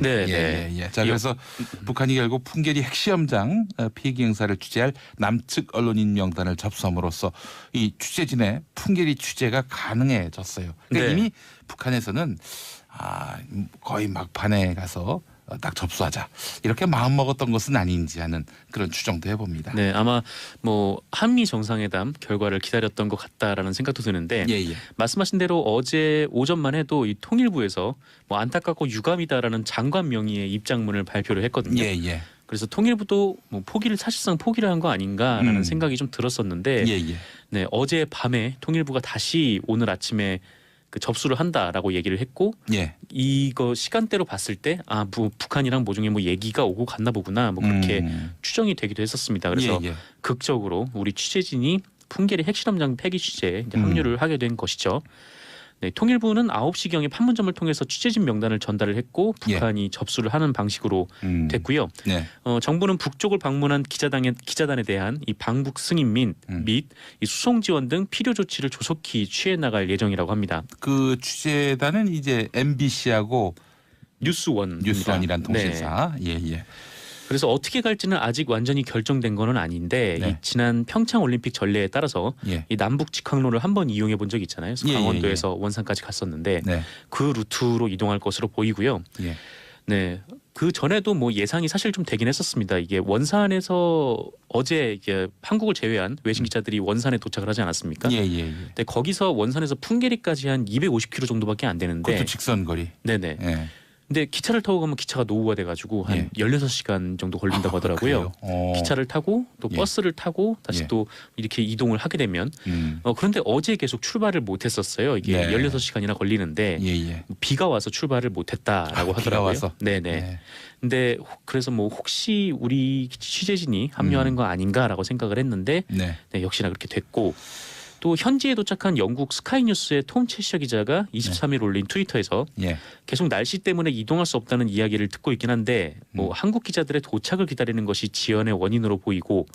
네, 예. 자, 그래서 북한이 결국 풍계리 핵시험장 폐기 행사를 취재할 남측 언론인 명단을 접수함으로써 이 취재진의 풍계리 취재가 가능해졌어요. 그러니까 이미 북한에서는 거의 막판에 가서 딱 접수하자 이렇게 마음 먹었던 것은 아닌지 하는 그런 추정도 해봅니다. 네, 아마 뭐 한미 정상회담 결과를 기다렸던 것 같다라는 생각도 드는데 말씀하신 대로 어제 오전만 해도 이 통일부에서 뭐 안타깝고 유감이다라는 장관 명의의 입장문을 발표를 했거든요. 그래서 통일부도 뭐 사실상 포기를 한 거 아닌가라는 생각이 좀 들었었는데 네, 어제 밤에 통일부가 다시 오늘 아침에 그 접수를 한다라고 얘기를 했고 이거 시간대로 봤을 때 북한이랑 뭐 중에 뭐 얘기가 오고 갔나 보구나 뭐 그렇게 추정이 되기도 했었습니다. 그래서 극적으로 우리 취재진이 풍계리 핵실험장 폐기 취재에 이제 합류를 하게 된 것이죠. 네, 통일부는 9시경에 판문점을 통해서 취재진 명단을 전달을 했고 북한이 접수를 하는 방식으로 됐고요. 정부는 북쪽을 방문한 기자단에 대한 이 방북 승인 및 이 수송 지원 등 필요 조치를 조속히 취해 나갈 예정이라고 합니다. 그 취재단은 이제 MBC하고 뉴스원이라는 통신사. 그래서 어떻게 갈지는 아직 완전히 결정된 거는 아닌데 이 지난 평창 올림픽 전례에 따라서 이 남북 직항로를 한번 이용해 본 적이 있잖아요. 그래서 강원도에서 원산까지 갔었는데 그 루트로 이동할 것으로 보이고요. 네, 그 전에도 뭐 예상이 사실 좀 되긴 했었습니다. 이게 원산에서 어제 이게 한국을 제외한 외신 기자들이 원산에 도착을 하지 않았습니까? 근데 거기서 원산에서 풍계리까지 한 250km 정도밖에 안 되는데 그것도 직선거리. 네네. 근데 기차를 타고 가면 기차가 노후가 돼가지고 한 16시간 정도 걸린다고 하더라고요. 기차를 타고 또 버스를 타고 다시 또 이렇게 이동을 하게 되면 그런데 어제 계속 출발을 못했었어요. 이게 16시간이나 걸리는데 비가 와서 출발을 못했다라고 하더라고요. 비가 와서. 네네. 근데 그래서 뭐 혹시 우리 취재진이 합류하는 거 아닌가라고 생각을 했는데 역시나 그렇게 됐고. 또 현지에 도착한 영국 스카이뉴스의 톰 채셔 기자가 23일 올린 트위터에서 계속 날씨 때문에 이동할 수 없다는 이야기를 듣고 있긴 한데 뭐 한국 기자들의 도착을 기다리는 것이 지연의 원인으로 보이고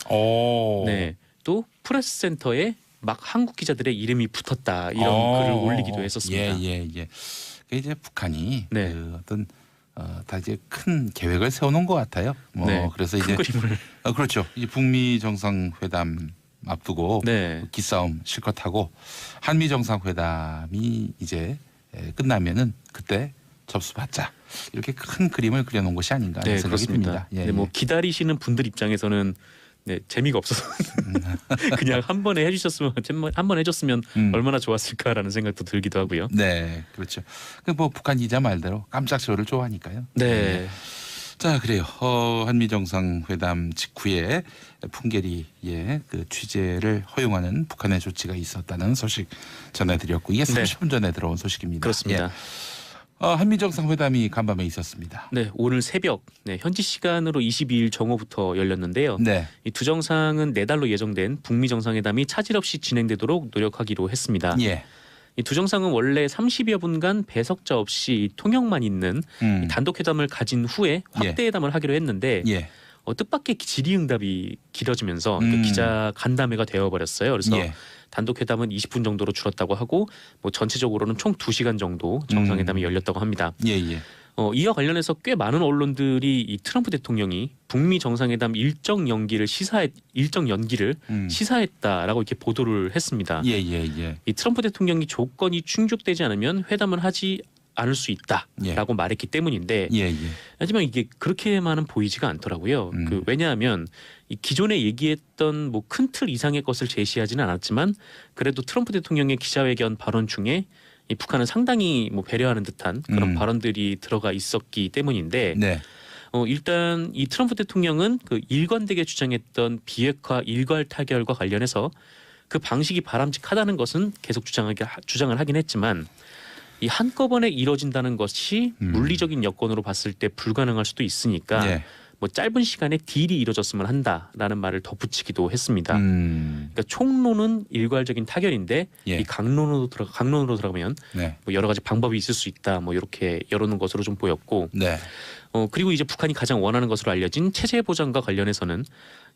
또 프레스센터에 막 한국 기자들의 이름이 붙었다 이런 글을 올리기도 했었습니다. 이제 북한이 그 어떤 다 이제 큰 계획을 세워놓은 것 같아요. 그래서 이제 그림을 그렇죠. 이제 북미 정상회담 앞두고 기싸움 실컷 하고 한미 정상회담이 이제 끝나면은 그때 접수받자 이렇게 큰 그림을 그려놓은 것이 아닌가 하는 생각이 듭니다. 뭐 기다리시는 분들 입장에서는 재미가 없어서 그냥 한 번에 해줬으면 얼마나 좋았을까라는 생각도 들기도 하고요. 네, 그렇죠. 뭐 북한 기자 말대로 깜짝 쇼를 좋아하니까요. 자, 그래요. 한미 정상회담 직후에 풍계리의 그 취재를 허용하는 북한의 조치가 있었다는 소식 전해드렸고 이게 30분 전에 들어온 소식입니다. 그렇습니다. 한미 정상회담이 간밤에 있었습니다. 네, 오늘 새벽 현지 시간으로 22일 정오부터 열렸는데요. 이 두 정상은 내달로 예정된 북미 정상회담이 차질 없이 진행되도록 노력하기로 했습니다. 이 두 정상은 원래 30여 분간 배석자 없이 통역만 있는 단독 회담을 가진 후에 확대 회담을 하기로 했는데 뜻밖의 질의응답이 길어지면서 기자 간담회가 되어버렸어요. 그래서 단독 회담은 20분 정도로 줄었다고 하고 뭐 전체적으로는 총 2시간 정도 정상회담이 열렸다고 합니다. 이와 관련해서 꽤 많은 언론들이 이 트럼프 대통령이 북미 정상회담 일정 연기를 시사했다라고 이렇게 보도를 했습니다. 이 트럼프 대통령이 조건이 충족되지 않으면 회담을 하지 않을 수 있다라고 말했기 때문인데 하지만 이게 그렇게만은 보이지가 않더라고요. 왜냐하면 이 기존에 얘기했던 뭐 큰 틀 이상의 것을 제시하지는 않았지만 그래도 트럼프 대통령의 기자회견 발언 중에 이 북한은 상당히 뭐 배려하는 듯한 그런 발언들이 들어가 있었기 때문인데 일단 이 트럼프 대통령은 그 일관되게 주장했던 비핵화 일괄 타결과 관련해서 그 방식이 바람직하다는 것은 계속 주장을 하긴 했지만 이 한꺼번에 이뤄진다는 것이 물리적인 여건으로 봤을 때 불가능할 수도 있으니까 뭐 짧은 시간에 딜이 이루어졌으면 한다라는 말을 덧붙이기도 했습니다. 그러니까 총론은 일괄적인 타결인데 이 강론으로 들어가면 뭐 여러 가지 방법이 있을 수 있다. 뭐 이렇게 열어놓은 것으로 좀 보였고 그리고 이제 북한이 가장 원하는 것으로 알려진 체제 보장과 관련해서는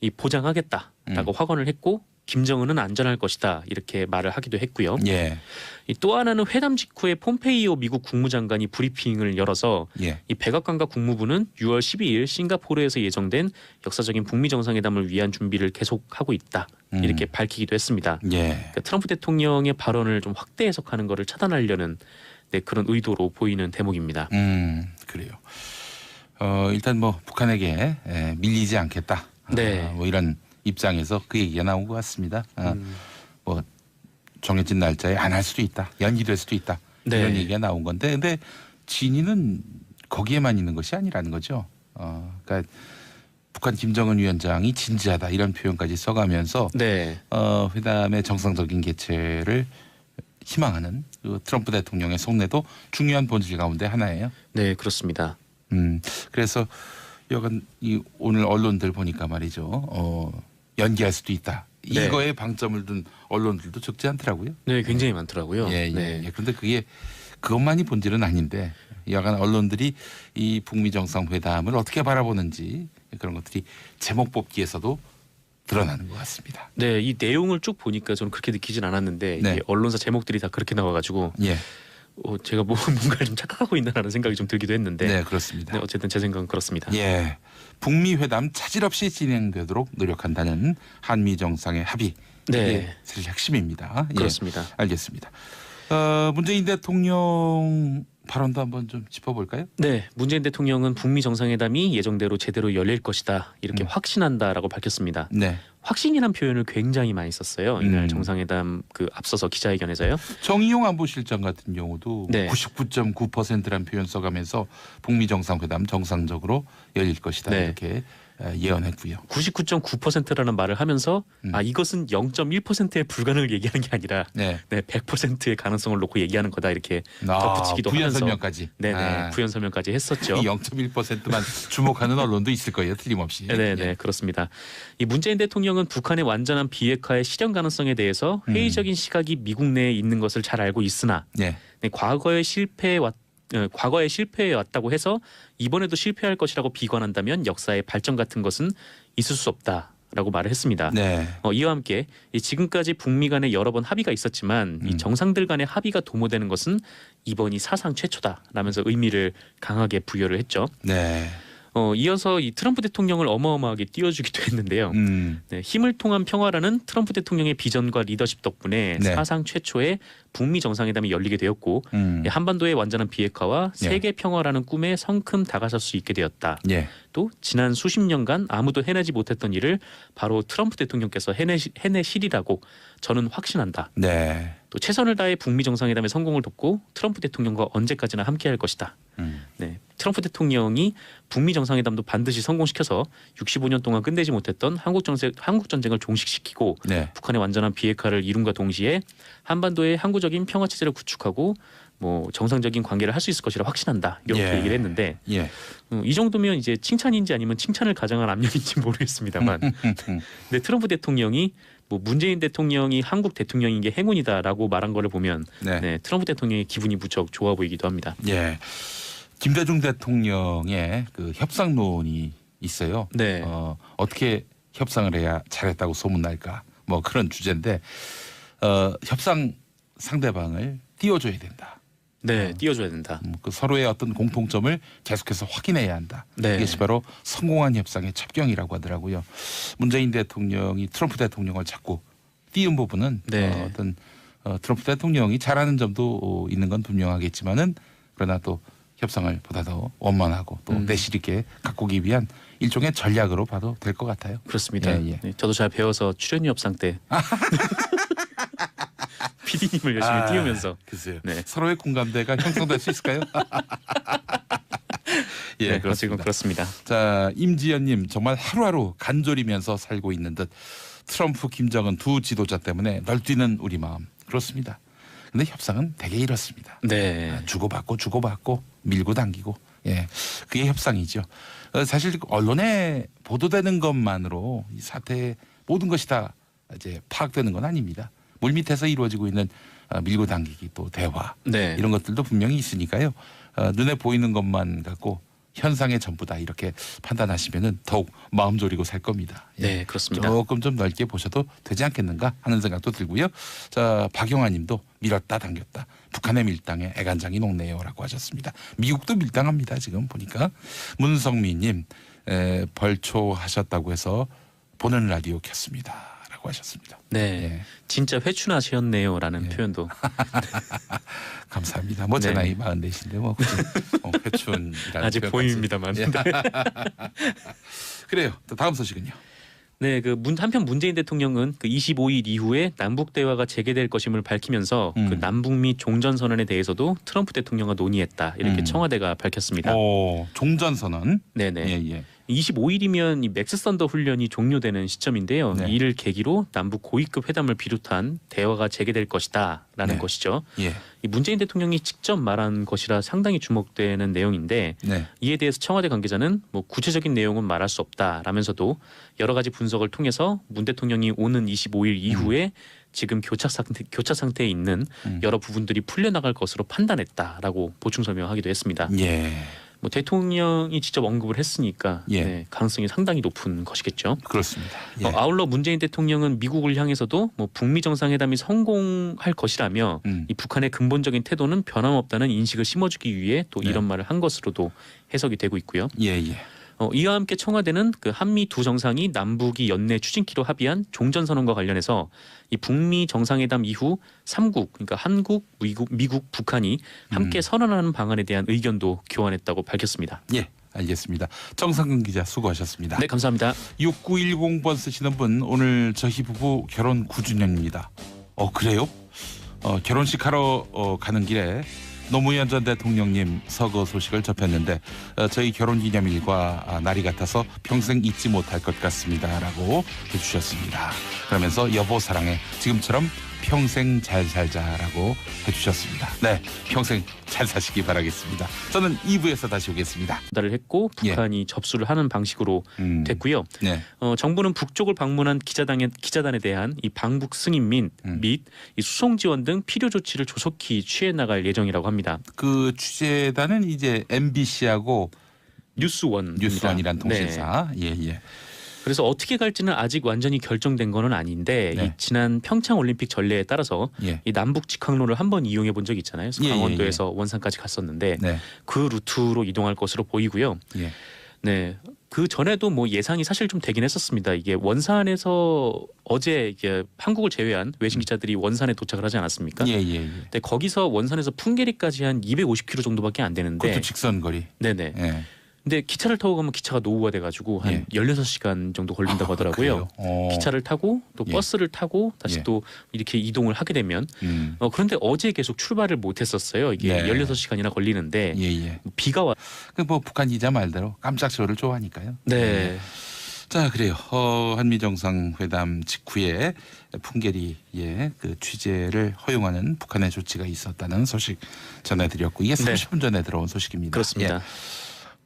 이 보장하겠다라고 확언을 했고 김정은은 안전할 것이다 이렇게 말을 하기도 했고요. 예. 또 하나는 회담 직후에 폼페이오 미국 국무장관이 브리핑을 열어서 예. 이 백악관과 국무부는 6월 12일 싱가포르에서 예정된 역사적인 북미 정상회담을 위한 준비를 계속하고 있다 이렇게 밝히기도 했습니다. 예. 그러니까 트럼프 대통령의 발언을 좀 확대 해석하는 것을 차단하려는 그런 의도로 보이는 대목입니다. 그래요. 일단 뭐 북한에게 밀리지 않겠다. 네. 뭐 이런 입장에서 그 얘기가 나온 것 같습니다. 뭐 정해진 날짜에 안 할 수도 있다. 연기될 수도 있다. 네. 이런 얘기가 나온 건데 근데 진위는 거기에만 있는 것이 아니라는 거죠. 그러니까 북한 김정은 위원장이 진지하다 이런 표현까지 써가면서 네. 회담의 정상적인 개최를 희망하는 그 트럼프 대통령의 속내도 중요한 본질 가운데 하나예요. 네, 그렇습니다. 그래서 여간 오늘 언론들 보니까 말이죠. 연기할 수도 있다. 네. 이거에 방점을 둔 언론들도 적지 않더라고요. 네, 굉장히 많더라고요. 예. 네. 그런데 그게 그것만이 본질은 아닌데 여간 언론들이 이 북미 정상회담을 어떻게 바라보는지 그런 것들이 제목 뽑기에서도 드러나는 것 같습니다. 네, 이 내용을 쭉 보니까 저는 그렇게 느끼진 않았는데 네. 이게 언론사 제목들이 다 그렇게 나와가지고 예. 제가 뭔가를 좀 착각하고 있나라는 생각이 좀 들기도 했는데 네, 그렇습니다. 네, 어쨌든 제 생각은 그렇습니다. 예. 북미 회담 차질 없이 진행되도록 노력한다는 한미 정상의 합의. 네. 이게 사실 핵심입니다. 그렇습니다. 예, 알겠습니다. 문재인 대통령 발언도 한번 좀 짚어볼까요? 네, 문재인 대통령은 북미 정상회담이 예정대로 제대로 열릴 것이다 이렇게 확신한다라고 밝혔습니다. 네. 확신이란 표현을 굉장히 많이 썼어요. 이날 정상회담 앞서서 기자회견에서요. 정의용 안보실장 같은 경우도 네. 99.9%라는 표현 써가면서 북미 정상회담 정상적으로 열릴 것이다 네. 이렇게 예언했고요. 99.9%라는 말을 하면서 이것은 0.1%의 불가능을 얘기하는 게 아니라 네. 100%의 가능성을 놓고 얘기하는 거다 이렇게 덧붙이기도 부연 하면서 설명까지. 네네 부연 설명까지 했었죠. 이 0.1%만 주목하는 언론도 있을 거예요. 틀림없이. 네네 예. 그렇습니다. 이 문재인 대통령은 북한의 완전한 비핵화의 실현 가능성에 대해서 회의적인 시각이 미국 내에 있는 것을 잘 알고 있으나 네. 과거에 실패해 왔다고 해서 이번에도 실패할 것이라고 비관한다면 역사의 발전 같은 것은 있을 수 없다라고 말을 했습니다. 네. 이와 함께 지금까지 북미 간에 여러 번 합의가 있었지만 이 정상들 간의 합의가 도모되는 것은 이번이 사상 최초다라면서 의미를 강하게 부여를 했죠. 네. 이어서 이 트럼프 대통령을 어마어마하게 띄워주기도 했는데요. 네, 힘을 통한 평화라는 트럼프 대통령의 비전과 리더십 덕분에 네. 사상 최초의 북미 정상회담이 열리게 되었고 한반도의 완전한 비핵화와 세계 평화라는 꿈에 성큼 다가설 수 있게 되었다. 예. 또 지난 수십 년간 아무도 해내지 못했던 일을 바로 트럼프 대통령께서 해내시리라고 저는 확신한다. 네. 또 최선을 다해 북미 정상회담의 성공을 돕고 트럼프 대통령과 언제까지나 함께할 것이다. 네, 트럼프 대통령이 북미 정상회담도 반드시 성공시켜서 65년 동안 끝내지 못했던 한국 전쟁을 종식시키고 네. 북한의 완전한 비핵화를 이룬과 동시에 한반도의 항구적인 평화 체제를 구축하고 뭐 정상적인 관계를 할 수 있을 것이라 확신한다. 이렇게 예. 얘기를 했는데 예. 이 정도면 이제 칭찬인지 아니면 칭찬을 가장한 압력인지 모르겠습니다만, 근데 트럼프 대통령이 뭐 문재인 대통령이 한국 대통령인 게 행운이다라고 말한 거를 보면 네. 트럼프 대통령의 기분이 무척 좋아 보이기도 합니다. 예. 김대중 대통령의 그 협상론이 있어요. 네. 어떻게 협상을 해야 잘했다고 소문날까? 뭐 그런 주제인데 협상 상대방을 띄워줘야 된다. 네, 띄워줘야 된다. 그 서로의 어떤 공통점을 계속해서 확인해야 한다. 네. 이것이 바로 성공한 협상의 첩경이라고 하더라고요. 문재인 대통령이 트럼프 대통령을 자꾸 띄운 부분은 네. 트럼프 대통령이 잘하는 점도 있는 건 분명하겠지만은 그러나 또 협상을 보다 더 원만하고 또 내실 있게 가꾸기 위한 일종의 전략으로 봐도 될 것 같아요. 그렇습니다. 예, 예. 네, 저도 잘 배워서 출연료 협상 때 PD님을 열심히 띄우면서 글쎄요. 네. 서로의 공감대가 형성될 수 있을까요? 예, 네, 그렇습니다. 그렇습니다. 자, 임지연님 정말 하루하루 간절이면서 살고 있는 듯 트럼프, 김정은 두 지도자 때문에 널뛰는 우리 마음 그렇습니다. 근데 협상은 대개 이렇습니다. 네, 주고받고 밀고 당기고 예, 그게 협상이죠. 사실 언론에 보도되는 것만으로 이 사태의 모든 것이 다 이제 파악되는 건 아닙니다. 물밑에서 이루어지고 있는 밀고 당기기 또 대화 네, 이런 것들도 분명히 있으니까요. 눈에 보이는 것만 갖고 현상의 전부다 이렇게 판단하시면은 더욱 마음 졸이고 살 겁니다. 예. 네, 그렇습니다. 조금 좀 넓게 보셔도 되지 않겠는가 하는 생각도 들고요. 자, 박용환님도 밀었다 당겼다. 북한의 밀당에 애간장이 녹네요라고 하셨습니다. 미국도 밀당합니다. 지금 보니까. 문성미님 벌초하셨다고 해서 보는 라디오 켰습니다라고 하셨습니다. 네, 예. 진짜 회춘하셨네요라는 표현도. 감사합니다. 뭐 제 나이 44인데 뭐 굳이 회춘이라는 아직 보입니다만. 예. 그래요. 또 다음 소식은요. 네, 한편 문재인 대통령은 그 25일 이후에 남북 대화가 재개될 것임을 밝히면서 그 남북미 종전 선언에 대해서도 트럼프 대통령과 논의했다 이렇게 청와대가 밝혔습니다. 종전 선언. 네네. 예. 25일이면 이 맥스 선더 훈련이 종료되는 시점인데요. 네. 이를 계기로 남북 고위급 회담을 비롯한 대화가 재개될 것이다라는 네. 것이죠. 예. 이 문재인 대통령이 직접 말한 것이라 상당히 주목되는 내용인데 네. 이에 대해서 청와대 관계자는 뭐 구체적인 내용은 말할 수 없다라면서도 여러 가지 분석을 통해서 문 대통령이 오는 25일 이후에 지금 교차 상태에 있는 여러 부분들이 풀려나갈 것으로 판단했다라고 보충 설명하기도 했습니다. 예. 뭐 대통령이 직접 언급을 했으니까 예. 네, 가능성이 상당히 높은 것이겠죠. 그렇습니다. 예. 아울러 문재인 대통령은 미국을 향해서도 뭐 북미 정상회담이 성공할 것이라며 이 북한의 근본적인 태도는 변함없다는 인식을 심어주기 위해 또 이런 말을 한 것으로도 해석이 되고 있고요. 예. 이와 함께 청와대는 그 한미 두 정상이 남북이 연내 추진키로 합의한 종전선언과 관련해서 이 북미 정상회담 이후 3국 그러니까 한국, 미국, 북한이 함께 선언하는 방안에 대한 의견도 교환했다고 밝혔습니다. 예. 알겠습니다. 정상근 기자 수고하셨습니다. 네, 감사합니다. 6910번 쓰시는 분 오늘 저희 부부 결혼 9주년입니다. 그래요? 결혼식 하러 가는 길에 노무현 전 대통령님 서거 소식을 접했는데 저희 결혼기념일과 날이 같아서 평생 잊지 못할 것 같습니다라고 해주셨습니다. 그러면서 여보 사랑해 지금처럼 평생 잘 살자라고 해주셨습니다. 네, 평생 잘 사시기 바라겠습니다. 저는 2부에서 다시 오겠습니다. 전달을 했고 북한이 접수를 하는 방식으로 됐고요. 네. 정부는 북쪽을 방문한 기자단에 대한 이 방북 승인 및 이 수송 지원 등 필요 조치를 조속히 취해 나갈 예정이라고 합니다. 그 취재단은 이제 MBC하고 뉴스원이라는 통신사. 네. 예. 그래서 어떻게 갈지는 아직 완전히 결정된 거는 아닌데 네. 이 지난 평창 올림픽 전례에 따라서 이 남북 직항로를 한번 이용해 본 적이 있잖아요. 그래서 강원도에서 원산까지 갔었는데 그 루트로 이동할 것으로 보이고요. 네. 그 전에도 뭐 예상이 사실 좀 되긴 했었습니다. 이게 원산에서 어제 이게 한국을 제외한 외신 기자들이 원산에 도착을 하지 않았습니까? 근데 거기서 원산에서 풍계리까지 한 250km 정도밖에 안 되는데 그것도 직선거리. 네네. 예. 근데 기차를 타고 가면 기차가 노후화 돼가지고 한 16시간 정도 걸린다고 하더라고요. 기차를 타고 또 버스를 타고 다시 또 이렇게 이동을 하게 되면 그런데 어제 계속 출발을 못했었어요. 이게 16시간이나 걸리는데 비가 와. 뭐 북한 기자 말대로 깜짝 쇼를 좋아하니까요. 네. 자, 그래요. 한미 정상회담 직후에 풍계리의 그 취재를 허용하는 북한의 조치가 있었다는 소식 전해드렸고 이게 30분 전에 들어온 소식입니다. 그렇습니다.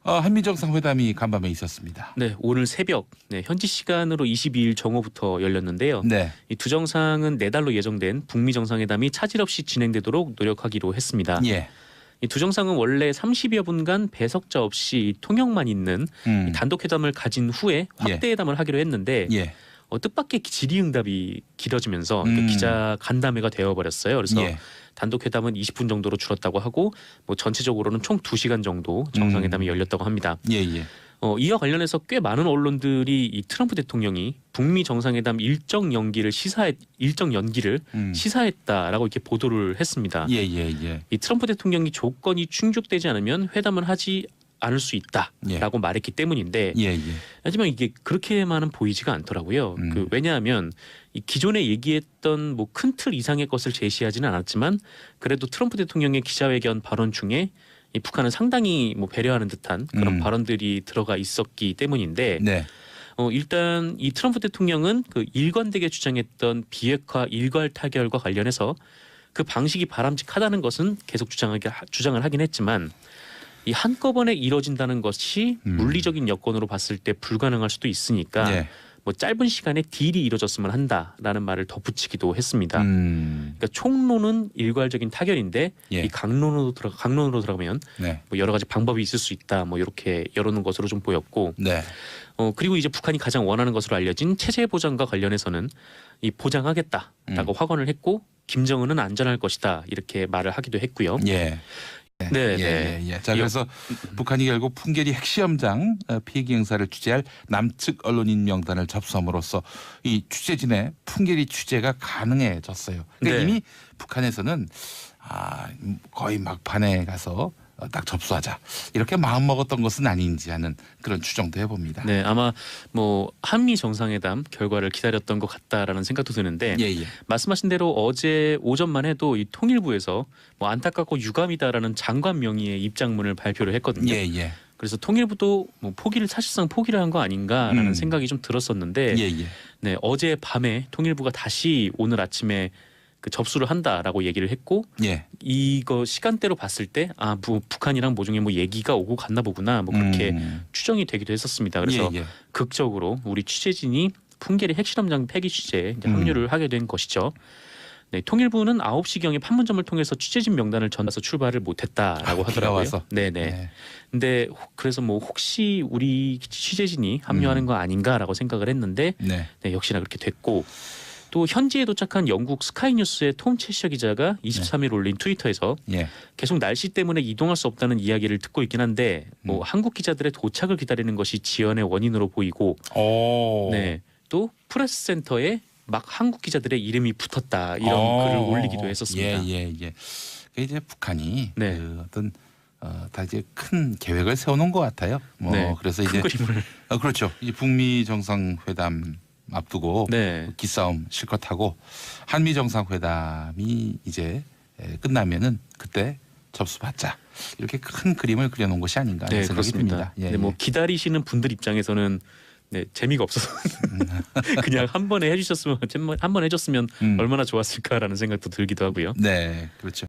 한미 정상회담이 간밤에 있었습니다. 네, 오늘 새벽 현지 시간으로 22일 정오부터 열렸는데요. 이 두 정상은 내달로 예정된 북미 정상회담이 차질 없이 진행되도록 노력하기로 했습니다. 이 두 정상은 원래 30여 분간 배석자 없이 통역만 있는 이 단독 회담을 가진 후에 확대 회담을 하기로 했는데 뜻밖의 질의응답이 길어지면서 기자 간담회가 되어버렸어요. 그래서 단독 회담은 20분 정도로 줄었다고 하고 뭐 전체적으로는 총 2시간 정도 정상회담이 열렸다고 합니다. 이와 관련해서 꽤 많은 언론들이 이 트럼프 대통령이 북미 정상회담 일정 연기를 시사했다라고 이렇게 보도를 했습니다. 이 트럼프 대통령이 조건이 충족되지 않으면 회담을 하지 않을 수 있다라고 말했기 때문인데 하지만 이게 그렇게만은 보이지가 않더라고요. 왜냐하면 이 기존에 얘기했던 뭐 큰 틀 이상의 것을 제시하지는 않았지만 그래도 트럼프 대통령의 기자회견 발언 중에 이 북한은 상당히 뭐 배려하는 듯한 그런 발언들이 들어가 있었기 때문인데 일단 이 트럼프 대통령은 그 일관되게 주장했던 비핵화 일괄 타결과 관련해서 그 방식이 바람직하다는 것은 계속 주장을 하긴 했지만 이 한꺼번에 이뤄진다는 것이 물리적인 여건으로 봤을 때 불가능할 수도 있으니까 뭐 짧은 시간에 딜이 이루어졌으면 한다라는 말을 덧붙이기도 했습니다. 그러니까 총론은 일괄적인 타결인데 예. 이 강론으로 들어가면 네. 뭐 여러 가지 방법이 있을 수 있다. 뭐 이렇게 열어놓은 것으로 좀 보였고, 네. 그리고 이제 북한이 가장 원하는 것으로 알려진 체제 보장과 관련해서는 이 보장하겠다라고 확언을 했고, 김정은은 안전할 것이다 이렇게 말을 하기도 했고요. 예. 네, 예. 자, 그래서 북한이 결국 풍계리 핵시험장 폐기 행사를 취재할 남측 언론인 명단을 접수함으로써 이 취재진의 풍계리 취재가 가능해졌어요. 그러니까 네. 이미 북한에서는 거의 막판에 가서 딱 접수하자 이렇게 마음 먹었던 것은 아닌지 하는 그런 추정도 해봅니다. 네, 아마 뭐 한미 정상회담 결과를 기다렸던 것 같다라는 생각도 드는데, 예. 말씀하신 대로 어제 오전만 해도 이 통일부에서 뭐 안타깝고 유감이다라는 장관 명의의 입장문을 발표를 했거든요. 예. 그래서 통일부도 뭐 사실상 포기를 한 거 아닌가라는 생각이 좀 들었었는데, 예. 네, 어제 밤에 통일부가 다시 오늘 아침에 그 접수를 한다라고 얘기를 했고, 예. 이거 시간대로 봤을 때 북한이랑 모종의 뭐 얘기가 오고 갔나 보구나, 뭐 그렇게 추정이 되기도 했었습니다. 그래서 예. 극적으로 우리 취재진이 풍계리 핵실험장 폐기 취재에 이제 합류를 하게 된 것이죠. 네, 통일부는 9시경에 판문점을 통해서 취재진 명단을 전해서 출발을 못했다라고 하더라고요. 와서. 네네. 근데 그래서 뭐 혹시 우리 취재진이 합류하는 거 아닌가라고 생각을 했는데, 네. 네, 역시나 그렇게 됐고, 또 현지에 도착한 영국 스카이뉴스의 톰 채셔 기자가 23일 올린 트위터에서 예. 계속 날씨 때문에 이동할 수 없다는 이야기를 듣고 있긴 한데, 뭐 한국 기자들의 도착을 기다리는 것이 지연의 원인으로 보이고, 네, 또 프레스센터에 막 한국 기자들의 이름이 붙었다 이런 글을 올리기도 했었습니다. 예. 그 이제 북한이 네. 그 어떤 다 이제 큰 계획을 세워놓은 것 같아요. 뭐 네, 그래서 큰 이제 그림을 그렇죠. 이 북미 정상회담 앞두고 네. 기싸움 실컷 하고 한미 정상회담이 이제 끝나면은 그때 접수받자 이렇게 큰 그림을 그려놓은 것이 아닌가 하는 네, 생각이 그렇습니다. 듭니다. 예. 네, 뭐 기다리시는 분들 입장에서는 네, 재미가 없어서 그냥 한 번에 해주셨으면 한 번 해줬으면 얼마나 좋았을까라는 생각도 들기도 하고요. 네, 그렇죠.